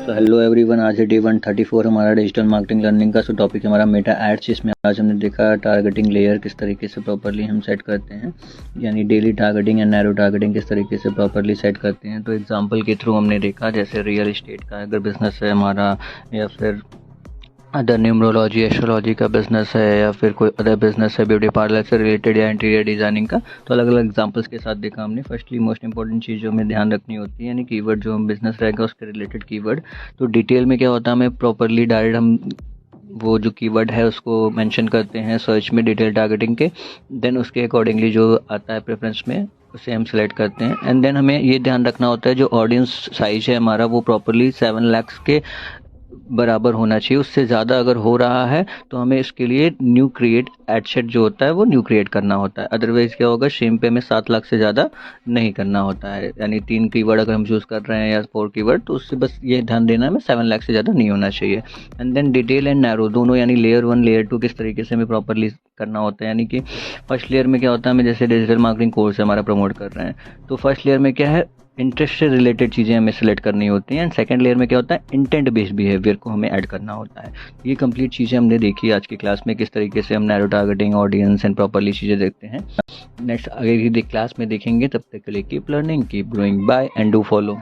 So hello everyone, आज है day 134 हमारा डिजिटल मार्केटिंग लर्निंग का। टॉपिक है हमारा मेटा एड्स, जिसमें आज हमने देखा टारगेटिंग लेयर किस तरीके से प्रॉपरली हम सेट करते हैं, यानी डेली टारगेटिंग या नैरो टारगेटिंग किस तरीके से प्रॉपरली सेट करते हैं। तो एग्जांपल के थ्रू हमने देखा, जैसे रियल इस्टेट का अगर बिजनेस है हमारा, या फिर अदर न्यूमरोलॉजी एस्ट्रोलॉजी का बिजनेस है, या फिर कोई अदर बिजनेस है ब्यूटी पार्लर से रिलेटेड या इंटीरियर डिज़ाइनिंग का, तो अलग अलग एग्जांपल्स के साथ देखा हमने। फर्स्टली मोस्ट इंपॉर्टेंट चीज़ जो हमें ध्यान रखनी होती है, यानी कीवर्ड जो हम बिजनेस रहेगा उसके रिलेटेड कीवर्ड। तो डिटेल में क्या होता है, हमें प्रॉपरली डायरेक्ट हम वो जो कीवर्ड है उसको मेंशन करते हैं सर्च में डिटेल टारगेटिंग के, देन उसके अकॉर्डिंगली जो आता है प्रेफरेंस में उसे हम सेलेक्ट करते हैं। एंड देन हमें ये ध्यान रखना होता है जो ऑडियंस साइज है हमारा वो प्रॉपरली 7 लाख के बराबर होना चाहिए। उससे ज़्यादा अगर हो रहा है तो हमें इसके लिए न्यू क्रिएट एड सेट जो होता है वो न्यू क्रिएट करना होता है। अदरवाइज़ क्या होगा, सेम पे हमें 7 लाख से ज़्यादा नहीं करना होता है। यानी 3 कीवर्ड अगर हम चूज़ कर रहे हैं या 4 कीवर्ड, तो उससे बस ये ध्यान देना है हमें 7 लाख से ज़्यादा नहीं होना चाहिए। And then detail and narrow दोनों, यानी लेयर 1 लेयर 2 किस तरीके से हमें प्रॉपरली करना होता है। यानी कि फर्स्ट लेयर में क्या होता है, हमें जैसे डिजिटल मार्केटिंग कोर्स हमारा प्रमोट कर रहे हैं, तो फर्स्ट लेयर में क्या है, इंटरेस्ट से रिलेटेड चीज़ें हमें सेलेक्ट करनी होती हैं। एंड सेकंड लेयर में क्या होता है, इंटेंट बेस्ड बिहेवियर को हमें ऐड करना होता है। ये कंप्लीट चीज़ें हमने देखी आज की क्लास में, किस तरीके से हम narrow targeting, audience and properly चीज़ें देखते हैं। नेक्स्ट आगे की क्लास में देखेंगे। तब तक के लिए keep learning, keep growing, bye and do follow.